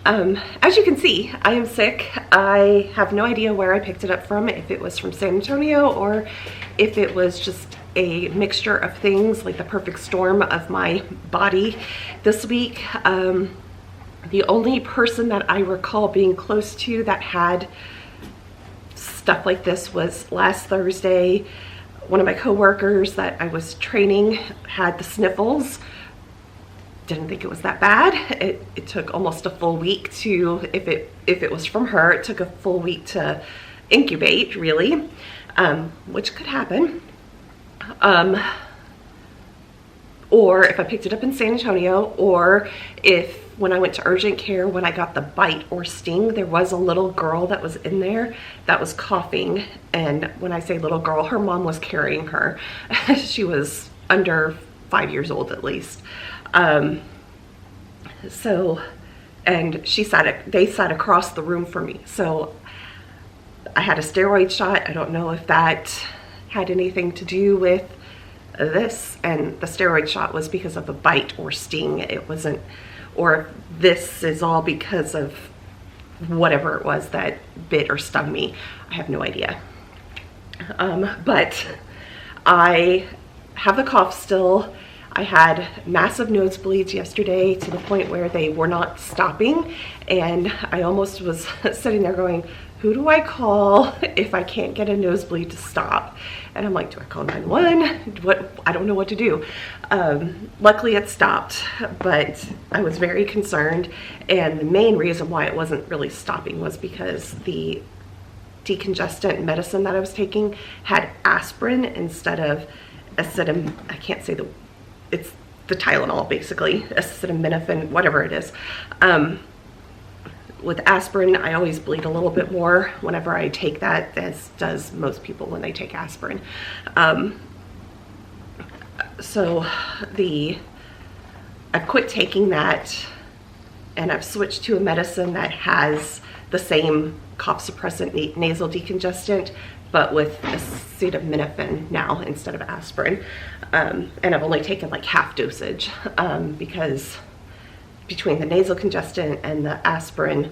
As you can see, I am sick. I have no idea where I picked it up from, if it was from San Antonio or if it was just a mixture of things, like the perfect storm of my body this week. The only person that I recall being close to that had stuff like this was last Thursday. One of my coworkers that I was training had the sniffles. Didn't think it was that bad. It took almost a full week to, if it was from her, it took a full week to incubate, really, which could happen. Or if I picked it up in San Antonio, or if when I went to urgent care, when I got the bite or sting, there was a little girl that was in there that was coughing. And when I say little girl, her mom was carrying her. She was under 5 years old at least. And they sat across the room from me. So I had a steroid shot. I don't know if that had anything to do with this, and the steroid shot was because of a bite or sting. It wasn't, or this is all because of whatever it was that bit or stung me. I have no idea. But I have the cough still. I had massive nosebleeds yesterday to the point where they were not stopping, and I almost was sitting there going, who do I call if I can't get a nosebleed to stop? And I'm like, do I call 911? I don't know what to do. Luckily it stopped, but I was very concerned. And the main reason why it wasn't really stopping was because the decongestant medicine that I was taking had aspirin instead of I can't say it's the Tylenol, basically, acetaminophen, whatever it is. With aspirin, I always bleed a little bit more whenever I take that, as does most people when they take aspirin. So I've quit taking that, and I've switched to a medicine that has the same cough suppressant nasal decongestant, but with acetaminophen now instead of aspirin. And I've only taken like half dosage because between the nasal congestant and the aspirin,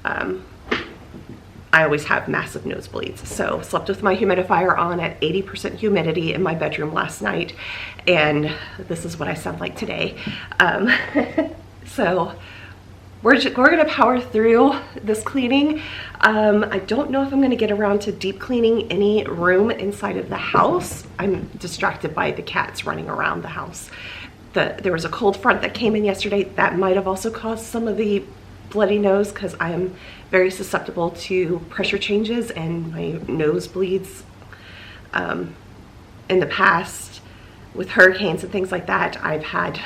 I always have massive nosebleeds. So slept with my humidifier on at 80% humidity in my bedroom last night, and this is what I sound like today. So we're gonna power through this cleaning. I don't know if I'm gonna get around to deep cleaning any room inside of the house. I'm distracted by the cats running around the house. There was a cold front that came in yesterday. That might have also caused some of the bloody nose, because I am very susceptible to pressure changes and my nose bleeds. In the past, with hurricanes and things like that, I've had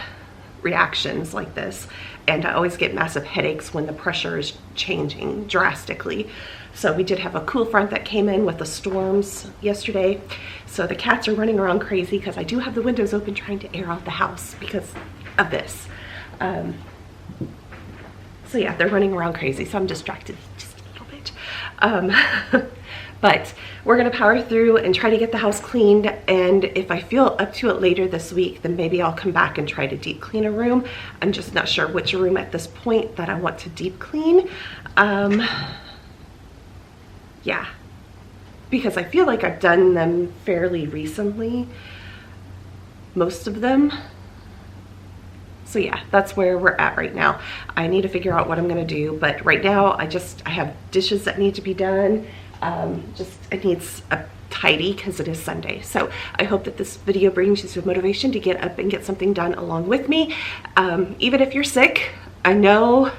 reactions like this, and I always get massive headaches when the pressure is changing drastically. So we did have a cool front that came in with the storms yesterday. So the cats are running around crazy because I do have the windows open trying to air out the house because of this. So yeah, they're running around crazy, so I'm distracted just a little bit. But we're gonna power through and try to get the house cleaned, and if I feel up to it later this week, then maybe I'll come back and try to deep clean a room. I'm just not sure which room at this point that I want to deep clean. Yeah, because I feel like I've done them fairly recently, most of them. So yeah, that's where we're at right now. I need to figure out what I'm gonna do, but right now I have dishes that need to be done. It needs a tidy because it is Sunday. So I hope that this video brings you some motivation to get up and get something done along with me. Even if you're sick, I know,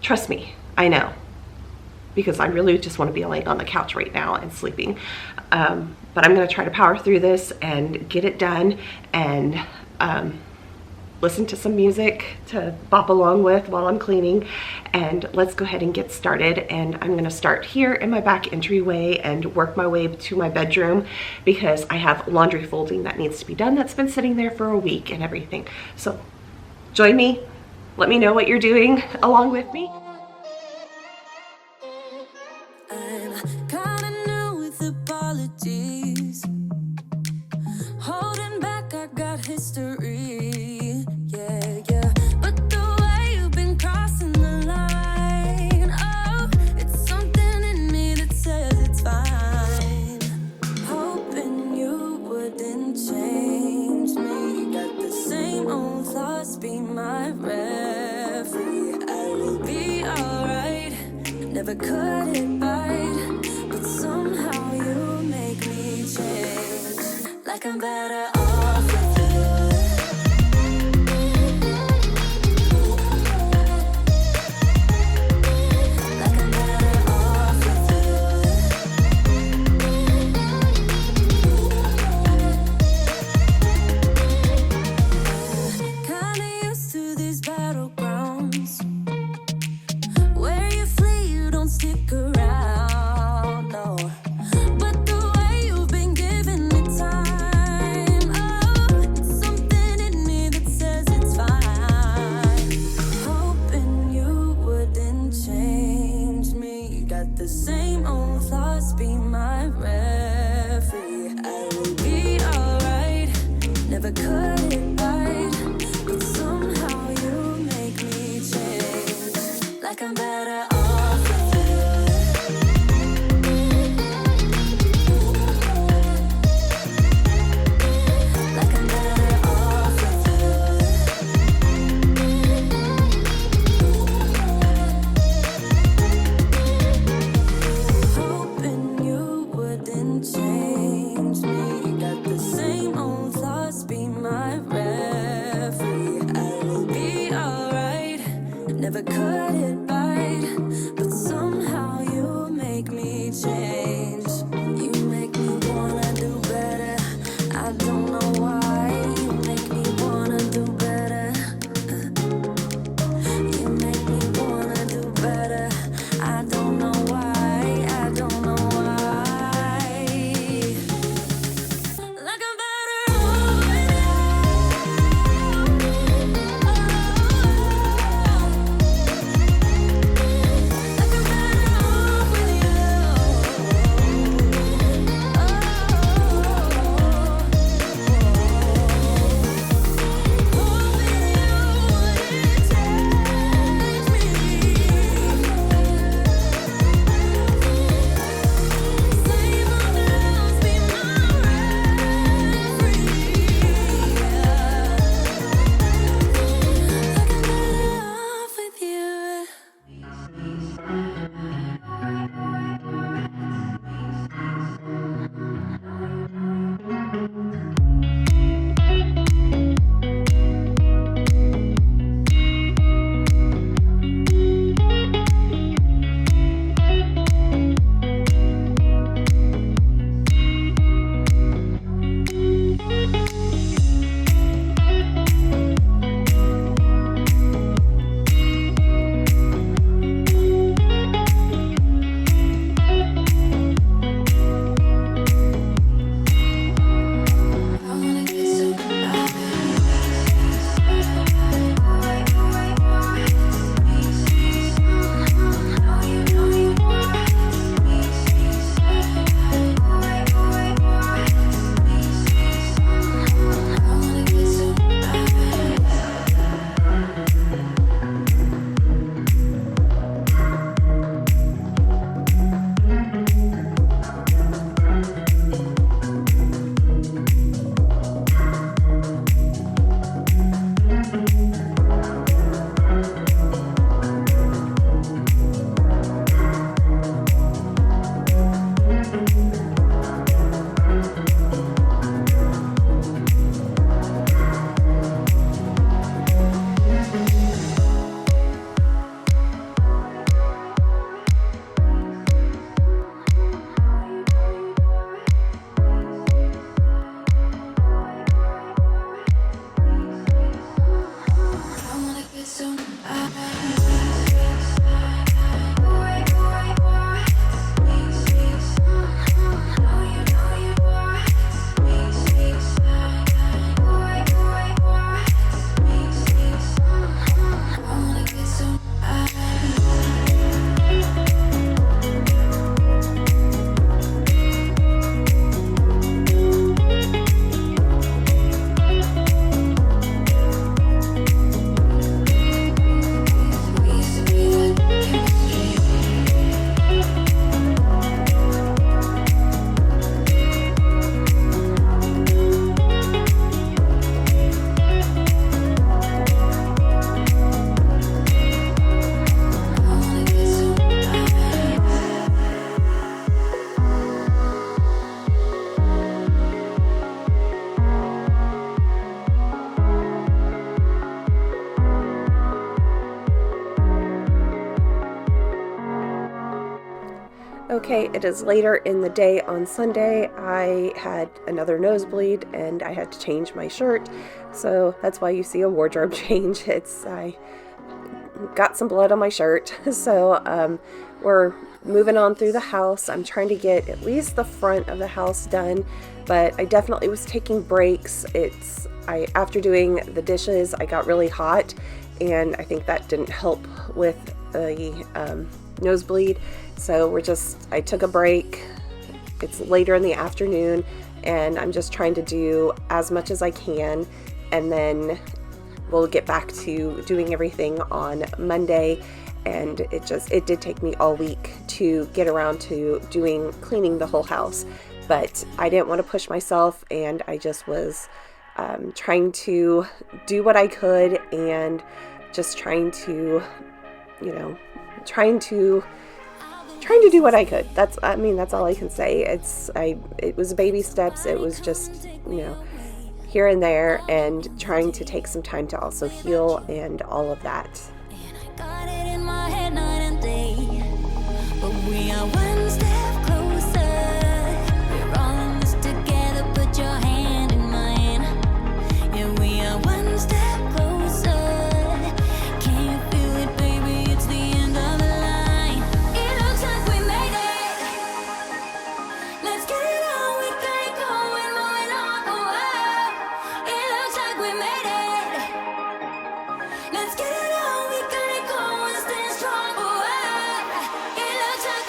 trust me, I know, because I really just want to be laying on the couch right now and sleeping. But I'm going to try to power through this and get it done, and listen to some music to bop along with while I'm cleaning, and let's go ahead and get started. And I'm going to start here in my back entryway and work my way to my bedroom, because I have laundry folding that needs to be done that's been sitting there for a week and everything. So join me, let me know what you're doing along with me. I'm kinda new with apologies, holding back, I got history. Yeah, but the way you've been crossing the line, change me. Got the same old thoughts, be my referee. I will be alright, never cut it right, but somehow you make me change. Like I'm better off with you. Stick around, no. But the way you've been giving me time, oh, it's something in me that says it's fine. Hoping you wouldn't change me. Got the same old thoughts, be my referee. I will be alright, never cut it right, but somehow you make me change. Like I'm better off. Change me, got the same old thoughts, be my Okay, it is later in the day on Sunday. I had another nosebleed and I had to change my shirt. So that's why you see a wardrobe change. I got some blood on my shirt. So we're moving on through the house. I'm trying to get at least the front of the house done, but I definitely was taking breaks. After doing the dishes, I got really hot, and I think that didn't help with the nosebleed. So I took a break. It's later in the afternoon, and I'm just trying to do as much as I can, and then we'll get back to doing everything on Monday. And it did take me all week to get around to cleaning the whole house, but I didn't want to push myself, and I just was trying to do what I could, and just trying to do what I could. That's all I can say. It was baby steps. It was just, here and there, and trying to take some time to also heal and all of that. Got it in my head night and day, but we are one step closer. We're all in this together, put your hand in mine. Yeah, we are one step closer. Can you feel it, baby? It's the end of the line. It looks like we made it. Let's get it on, we got it going, moving on. Oh, it looks like we made it. Let's get it on, we got it going, staying strong. Oh, it looks like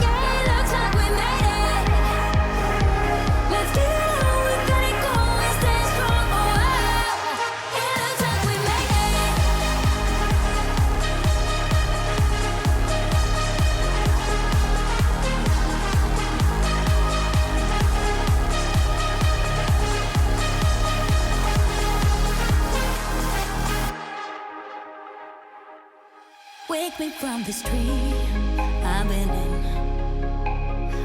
yeah, it looks like we made it. Let's get it on, we got it going, staying strong. Oh, it looks like we made it. Wake me from this dream I've been in.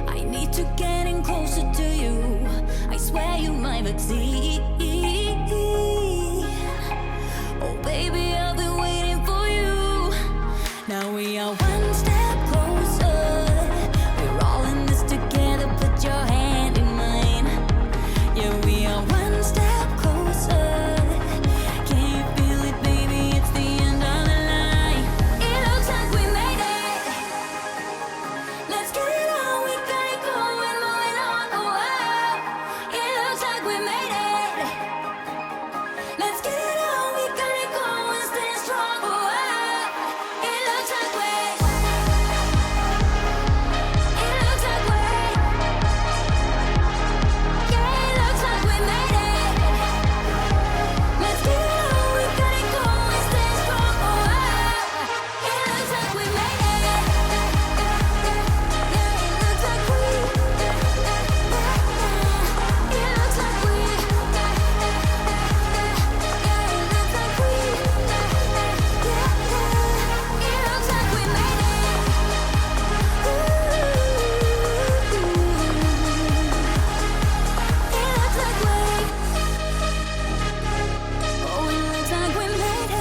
I need to get in closer to you. I swear you might succeed. Oh baby, I've been waiting for you. Now we are one step closer. We're all in this together, put your hand in mine. Yeah, we are one step closer. Can you feel it, baby? It's the end of the line. It looks like we made it. Let's get it on, we got it going, moving on. Oh, it looks like we made it. Let's get it on, we got it going, staying strong. Oh, it looks like we. It looks like we. Yeah, it looks like we made it. Let's get it on, we got it going, staying strong. Oh, it looks like we made it. Yeah, it looks like we. It looks like we. Yeah, it looks like we. It looks like we made it. It looks like we. Oh, it looks like we made it.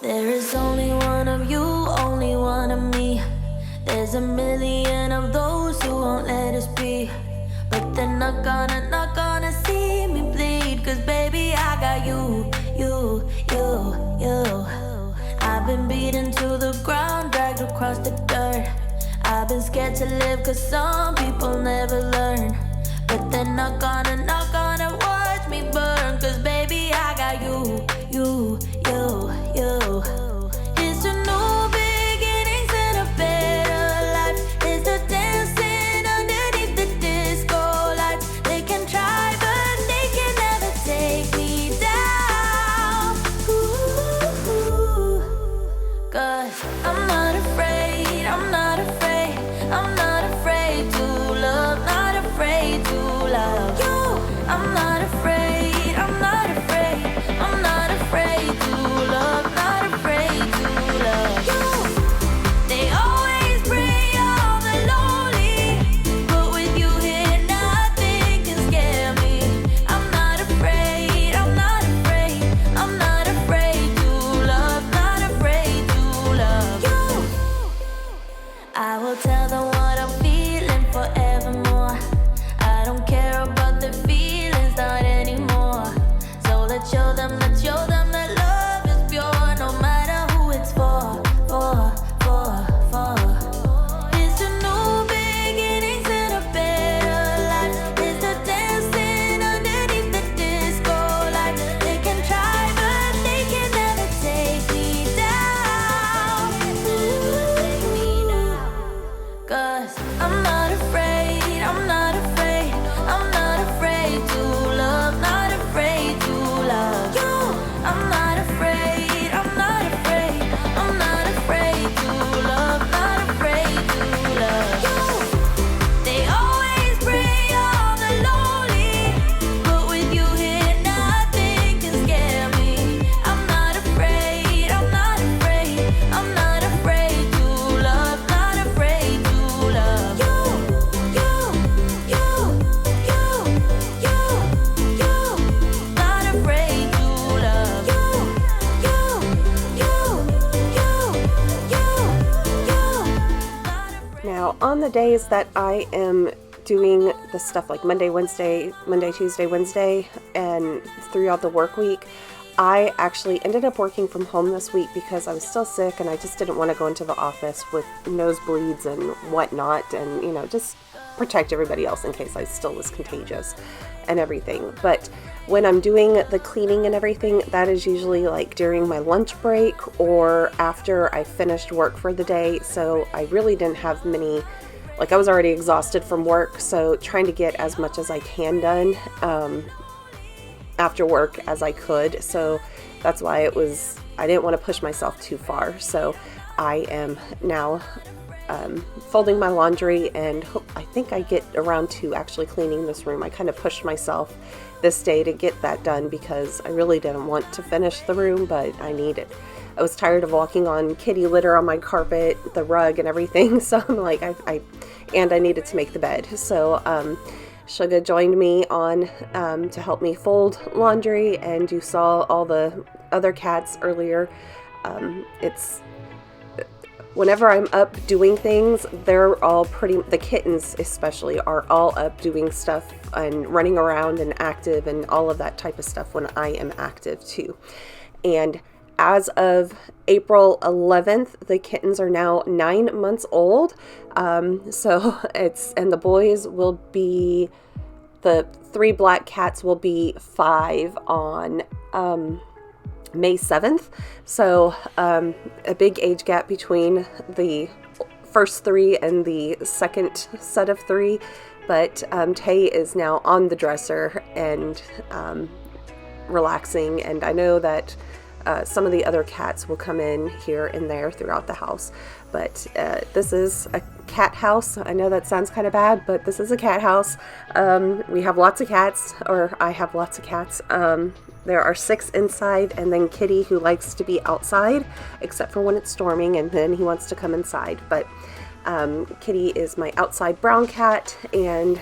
There is only one of you, only one of me. There's a million of those who won't let us be. But they're not gonna see me bleed. 'Cause baby, I got you. I've been beaten to the ground, dragged across the dirt. I've been scared to live 'cause some people never learn. But they're not gonna watch me burn. 'Cause baby, I got you. It's a new beginnings and a better life. It's the dancing underneath the disco light. They can try, but they can never take me down. Ooh, 'cause I'm not afraid, I'm not afraid, I'm not afraid to love, not afraid to love. So on the days that I am doing the stuff like Monday, Tuesday, Wednesday, and throughout the work week, I actually ended up working from home this week because I was still sick and I just didn't want to go into the office with nosebleeds and whatnot, and just protect everybody else in case I still was contagious and everything. But when I'm doing the cleaning and everything, that is usually like during my lunch break or after I finished work for the day. So I really didn't have many, like I was already exhausted from work, so trying to get as much as I can done after work as I could. So that's why I didn't want to push myself too far. So I am now folding my laundry, and I think I get around to actually cleaning this room. I kind of pushed myself this day to get that done because I really didn't want to finish the room, but I needed. I was tired of walking on kitty litter on my carpet, the rug and everything. So I'm like, I needed to make the bed. So Suga joined me on to help me fold laundry, and you saw all the other cats earlier. It's whenever I'm up doing things, they're all the kittens especially, are all up doing stuff and running around and active and all of that type of stuff when I am active too. And as of April 11th, the kittens are now 9 months old. And the boys will be, the 3 black cats will be 5 on May 7th. So a big age gap between the first 3 and the second set of 3. But Tay is now on the dresser and relaxing. And I know that some of the other cats will come in here and there throughout the house. But this is a cat house. I know that sounds kind of bad, but this is a cat house. We have lots of cats, or I have lots of cats. There are 6 inside, and then Kitty, who likes to be outside, except for when it's storming, and then he wants to come inside. But Kitty is my outside brown cat, and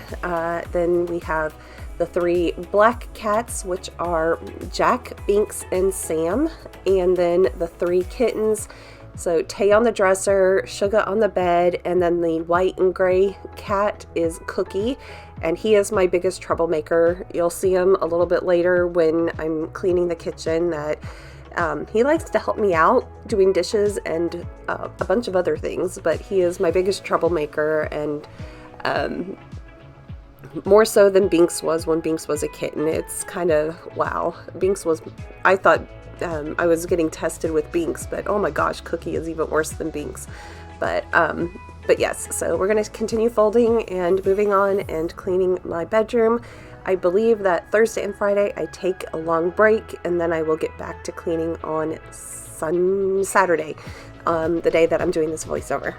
then we have the 3 black cats, which are Jack, Binks, and Sam, and then the 3 kittens. So Tay on the dresser, Suga on the bed, and then the white and gray cat is Cookie, and he is my biggest troublemaker. You'll see him a little bit later when I'm cleaning the kitchen, that he likes to help me out doing dishes and a bunch of other things, but he is my biggest troublemaker, and more so than Binks was when Binks was a kitten. It's kind of, wow. I thought I was getting tested with Binks, but oh my gosh, Cookie is even worse than Binks. But yes, so we're going to continue folding and moving on and cleaning my bedroom. I believe that Thursday and Friday I take a long break, and then I will get back to cleaning on Saturday, the day that I'm doing this voiceover.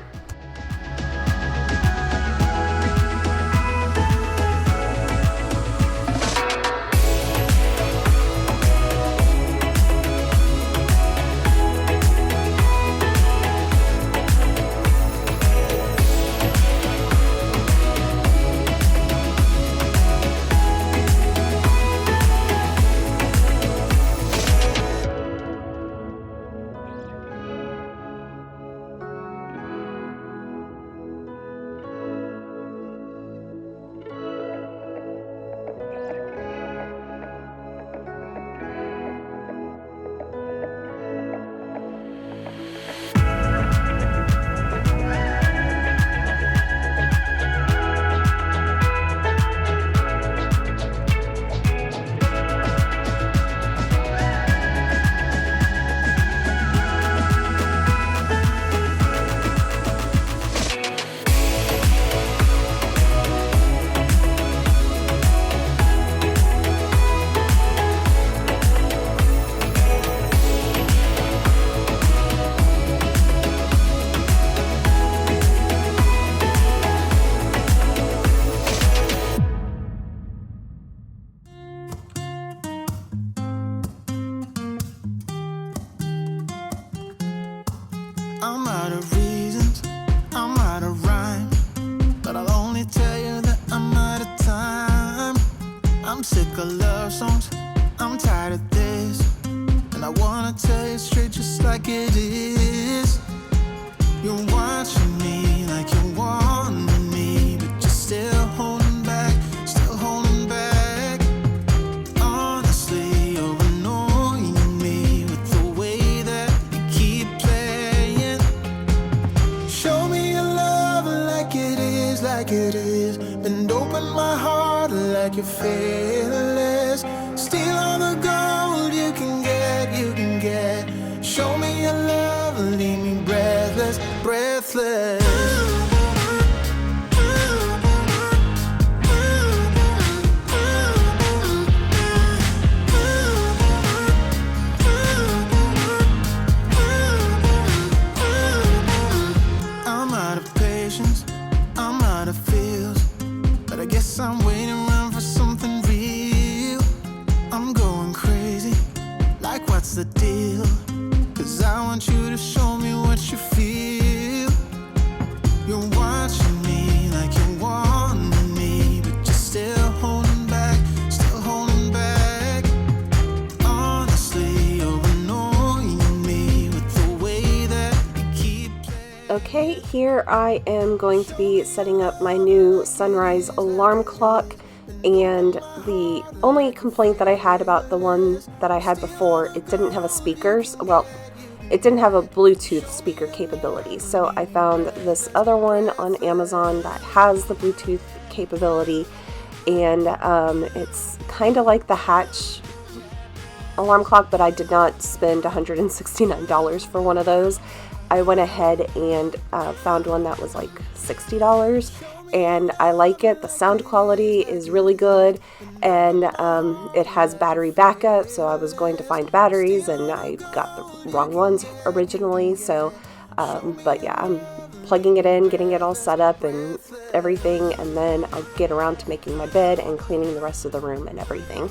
like you're fearless. Steal all the gold you can get, you can get. Show me your love, leave me breathless, breathless. I'm out of patience, I'm out of feels, but I guess I'm waiting around for something real. I'm going crazy, like what's the deal? 'Cause I want you to show me what you feel. You're watching me like you want me, but you're still holding back, still holding back. Honestly, you're annoying me with the way that you keep playing. Okay, here I am going to be setting up my new sunrise alarm clock, and the only complaint that I had about the one that I had before, it didn't have a speakers. Well, it didn't have a Bluetooth speaker capability, so I found this other one on Amazon that has the Bluetooth capability, and it's kind of like the Hatch alarm clock, but I did not spend $169 for one of those. I went ahead and found one that was like $60, and I like it. The sound quality is really good, and it has battery backup, so I was going to find batteries and I got the wrong ones originally, so but yeah, I'm plugging it in, getting it all set up and everything, and then I'll get around to making my bed and cleaning the rest of the room and everything.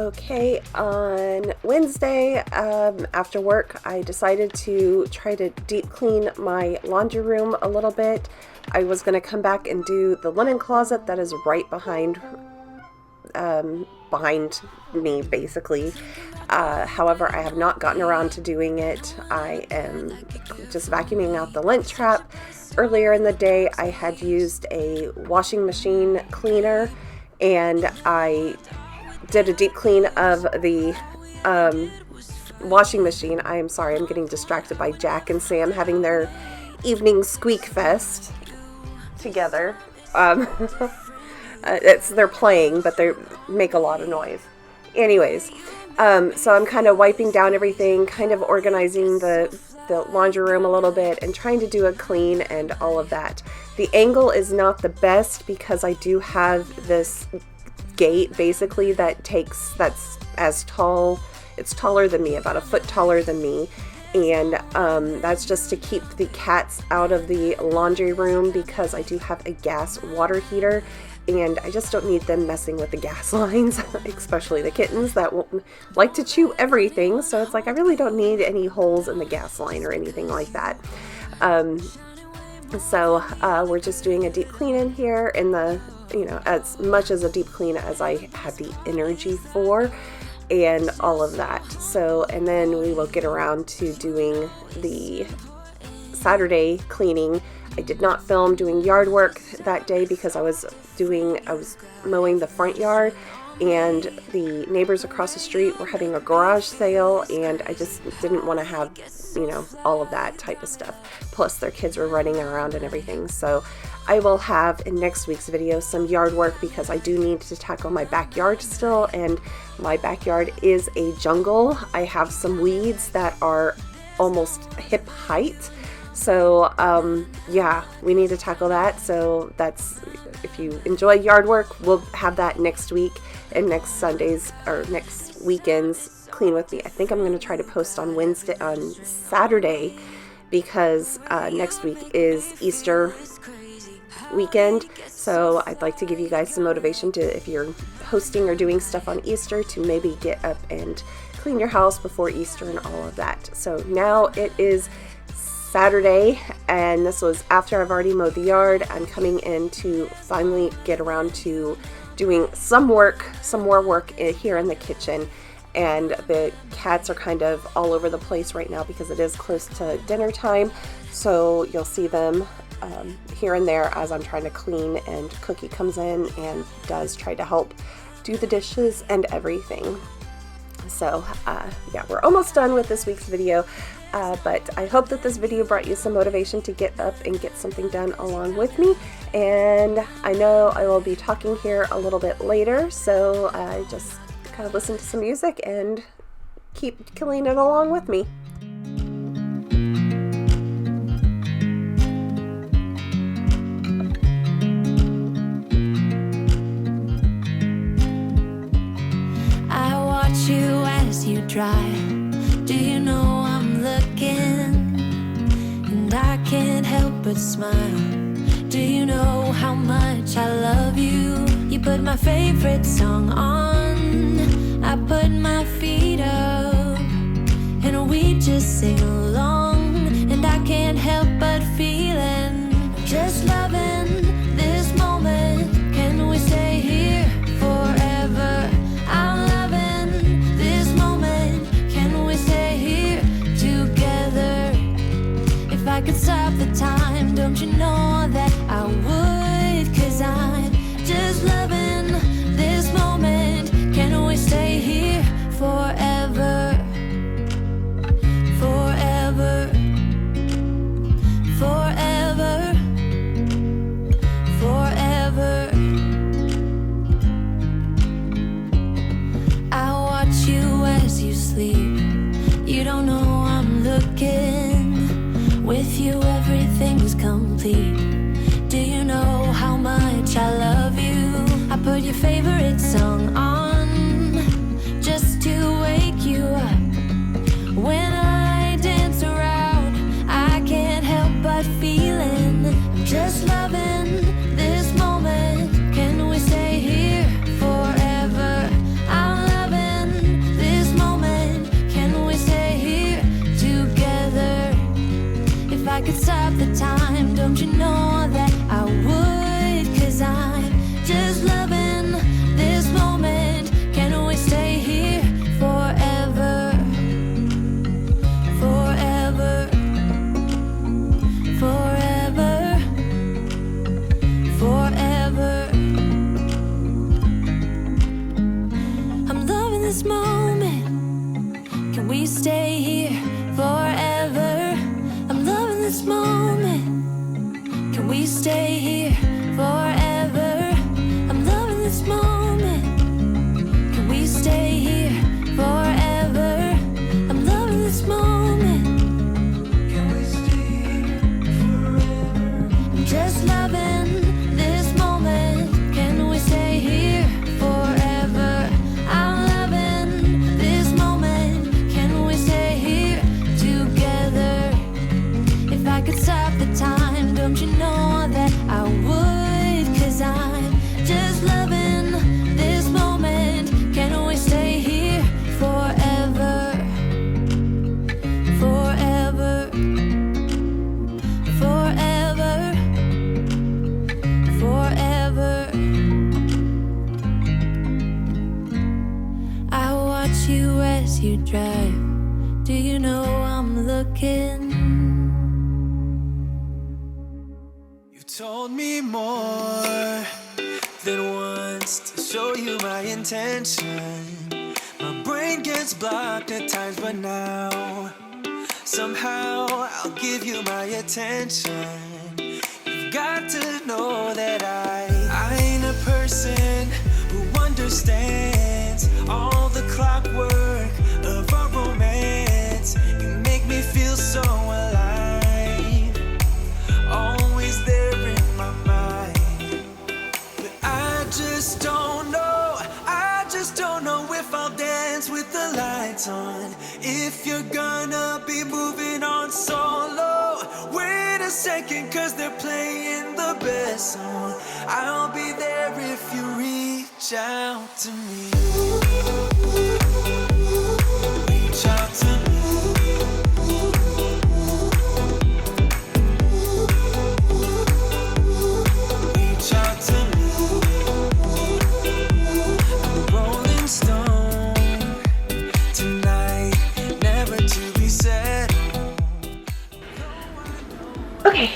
Okay, on Wednesday, after work, I decided to try to deep clean my laundry room a little bit. I was going to come back and do the linen closet that is right behind me, basically. However, I have not gotten around to doing it. I am just vacuuming out the lint trap. Earlier in the day, I had used a washing machine cleaner, and I did a deep clean of the washing machine. I am sorry, I'm getting distracted by Jack and Sam having their evening squeak fest together. They're playing, but they make a lot of noise. Anyways, so I'm kind of wiping down everything, kind of organizing the laundry room a little bit and trying to do a clean and all of that. The angle is not the best because I do have this gate basically that's as tall, it's taller than me, about a foot taller than me, and that's just to keep the cats out of the laundry room because I do have a gas water heater and I just don't need them messing with the gas lines, especially the kittens that won't like to chew everything. So it's like I really don't need any holes in the gas line or anything like that. So we're just doing a deep clean in here in the, as much as a deep clean as I have the energy for and all of that. So, and then we will get around to doing the Saturday cleaning. I did not film doing yard work that day because I was mowing the front yard, and the neighbors across the street were having a garage sale, and I just didn't want to have, all of that type of stuff. Plus their kids were running around and everything. So I will have in next week's video some yard work because I do need to tackle my backyard still, and my backyard is a jungle. I have some weeds that are almost hip height. So, yeah, we need to tackle that. So that's, if you enjoy yard work, we'll have that next week and next Sundays or next weekends. Clean with me. I think I'm going to try to post on Saturday because next week is Easter weekend. So I'd like to give you guys some motivation to, if you're hosting or doing stuff on Easter, to maybe get up and clean your house before Easter and all of that. So now it is Saturday, and this was after I've already mowed the yard. I'm coming in to finally get around to doing some more work here in the kitchen, and the cats are kind of all over the place right now because it is close to dinner time, so you'll see them here and there as I'm trying to clean, and Cookie comes in and does try to help do the dishes and everything. So yeah, we're almost done with this week's video. But I hope that this video brought you some motivation to get up and get something done along with me. And I know I will be talking here a little bit later, so just kind of listen to some music and keep killing it along with me. I watch you as you drive. Do you know I'm looking? And I can't help but smile. Do you know how much I love you? You put my favorite song on, I put my feet up, and we just sing along. And I can't help but feeling, just loving this moment. Can we stay here forever? I'm loving this moment. Can we stay here together? If I could stop the time, don't you know that I would? 'Cause I'm just loving this moment. Can we stay here forever? Forever. we stay here forever? I'm loving this moment. Can we stay here forever? I'm loving this moment. Can we stay here forever? I'm just loving this moment. Can we stay here forever? I'm loving this moment. Can we stay here together? If I could stop the time, don't you know that I would? 'Cause I'm just loving this moment. Can we stay here forever? Forever. Forever. Forever. I watch you as you drive. Do you know I'm looking? You've told me more than once to show you my intention. My brain gets blocked at times, but now somehow I'll give you my attention. You've got to know that I ain't a person who understands all the clockwork of our romance. You make me feel so alive, always there in my mind. But I just don't know if I'll dance with the lights on. If you're gonna be moving on solo, wait a second, 'cause they're playing the best song. I'll be there if you reach out to me. Reach out to me. Reach out to me. I'm a rolling stone tonight, never to be set. Okay,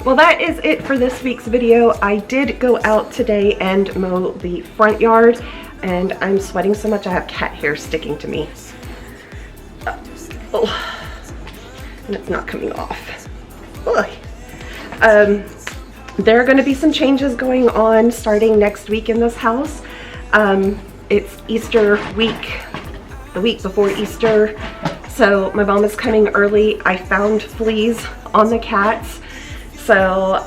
well that is it for this week's video. I did go out today and mow the front yard, and I'm sweating so much I have cat hair sticking to me. Oh, and it's not coming off. Ugh. There are going to be some changes going on starting next week in this house. It's Easter week, the week before Easter, so my mom is coming early. I found fleas on the cats, so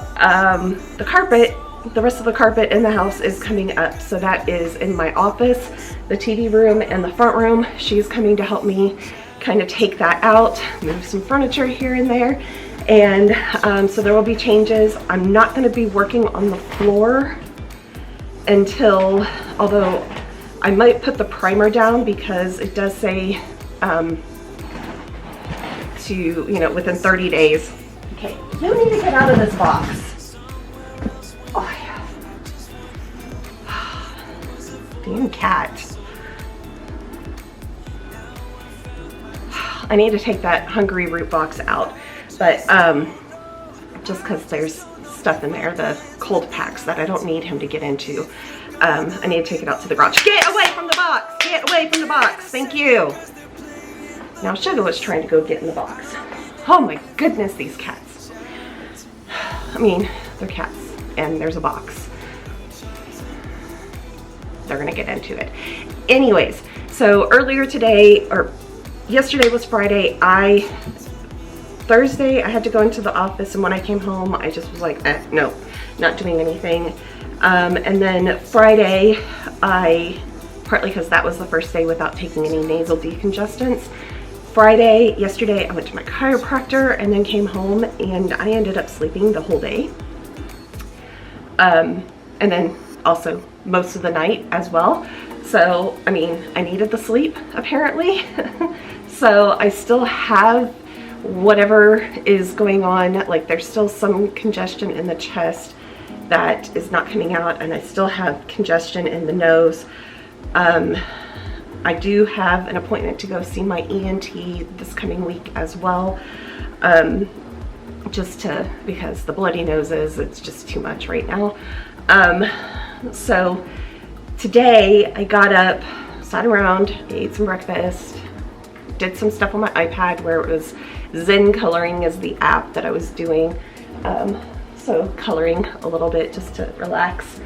the carpet, the rest of the carpet in the house is coming up. So that is in my office, the TV room, and the front room. She's coming to help me kind of take that out, move some furniture here and there, and so there will be changes. I'm not going to be working on the floor until, although I might put the primer down because it does say within 30 days. Okay, you need to get out of this box. Oh yeah. Damn cat. I need to take that Hungry Root box out, but just because there's stuff in there, the cold packs that I don't need him to get into. I need to take it out to the garage. Get away from the box! Get away from the box! Thank you! Now Sugar was trying to go get in the box. Oh my goodness, these cats. I mean, they're cats, and there's a box. They're gonna get into it. Anyways, so earlier today, or yesterday was Friday, Thursday I had to go into the office, and when I came home I just was like, no, not doing anything. And then Friday, partly because that was the first day without taking any nasal decongestants, yesterday I went to my chiropractor and then came home, and I ended up sleeping the whole day. And then also most of the night as well. So, I mean, I needed the sleep apparently. So I still have whatever is going on, like there's still some congestion in the chest that is not coming out, and I still have congestion in the nose. I do have an appointment to go see my ENT this coming week as well, because the bloody noses, it's just too much right now. So today I got up, sat around, ate some breakfast, did some stuff on my iPad where it was Zen Coloring is the app that I was doing. so coloring a little bit just to relax.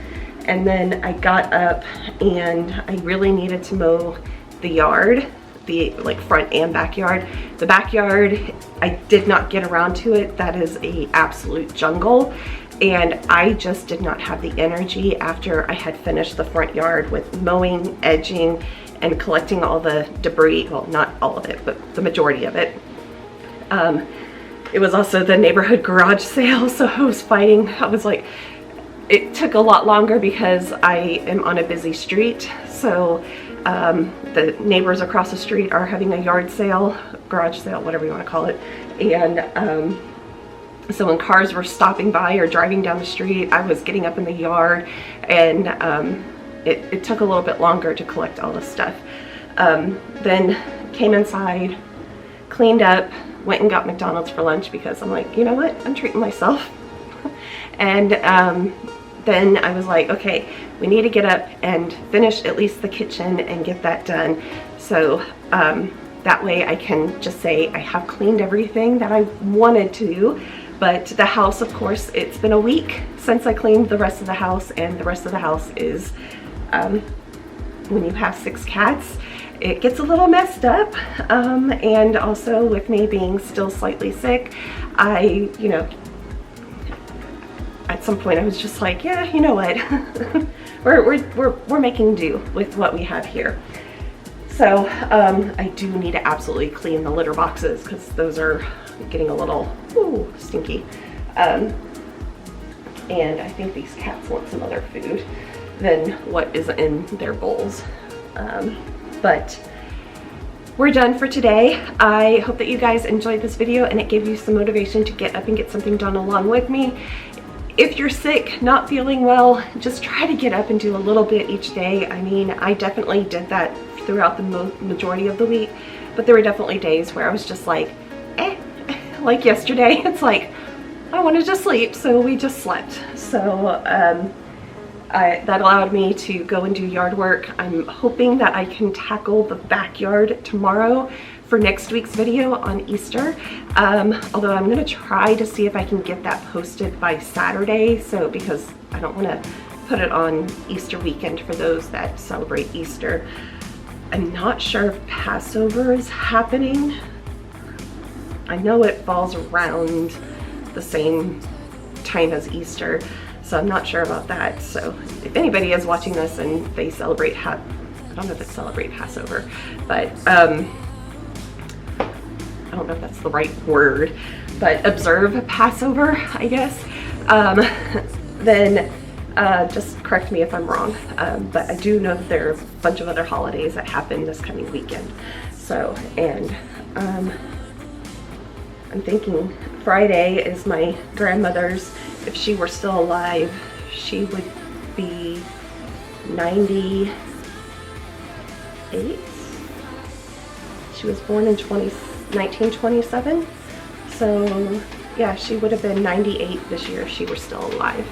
And then I got up and I really needed to mow the yard, the like front and backyard. The backyard, I did not get around to it. That is a absolute jungle. And I just did not have the energy after I had finished the front yard with mowing, edging, and collecting all the debris. Well, not all of it, but the majority of it. It was also the neighborhood garage sale, so I was fighting. I was like, it took a lot longer because I am on a busy street. So the neighbors across the street are having a yard sale, garage sale, whatever you want to call it. And so when cars were stopping by or driving down the street, I was getting up in the yard, and it took a little bit longer to collect all this stuff. Then came inside, cleaned up, went and got McDonald's for lunch because I'm like, you know what, I'm treating myself. And then I was like, okay, we need to get up and finish at least the kitchen and get that done. So that way I can just say I have cleaned everything that I wanted to. But the house, of course, it's been a week since I cleaned the rest of the house, and the rest of the house is, when you have 6 cats, it gets a little messed up. And also with me being still slightly sick, I, you know, at some point I was just like, yeah, you know what, we're making do with what we have here. So I do need to absolutely clean the litter boxes because those are getting a little stinky. And I think these cats want some other food than what is in their bowls. But we're done for today. I hope that you guys enjoyed this video and it gave you some motivation to get up and get something done along with me. If you're sick, not feeling well, just try to get up and do a little bit each day. I mean, I definitely did that throughout the majority of the week, but there were definitely days where I was just like, like yesterday, it's like, I wanted to sleep, so we just slept. So that allowed me to go and do yard work. I'm hoping that I can tackle the backyard tomorrow for next week's video on Easter. Although I'm gonna try to see if I can get that posted by Saturday, so because I don't wanna put it on Easter weekend for those that celebrate Easter. I'm not sure if Passover is happening. I know it falls around the same time as Easter, so I'm not sure about that. So if anybody is watching this and they celebrate, I don't know if it's celebrate Passover, but I don't know if that's the right word, but observe Passover, I guess, then just correct me if I'm wrong. But I do know that there are a bunch of other holidays that happen this coming weekend. So, and I'm thinking Friday is my grandmother's. If she were still alive, she would be 98. She was born in 1927. So yeah, she would have been 98 this year if she were still alive.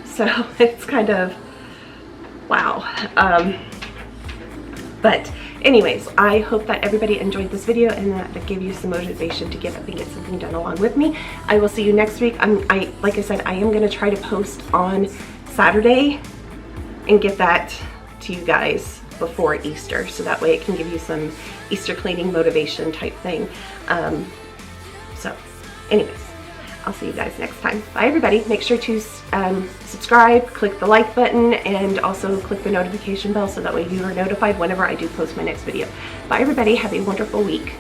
So it's kind of, wow. But anyways, I hope that everybody enjoyed this video and that it gave you some motivation to get up and get something done along with me. I will see you next week. Like I said, I am going to try to post on Saturday and get that to you guys before Easter, so that way it can give you some Easter cleaning motivation type thing. So anyways, I'll see you guys next time. Bye everybody. Make sure to subscribe, click the like button, and also click the notification bell so that way you are notified whenever I do post my next video. Bye everybody. Have a wonderful week.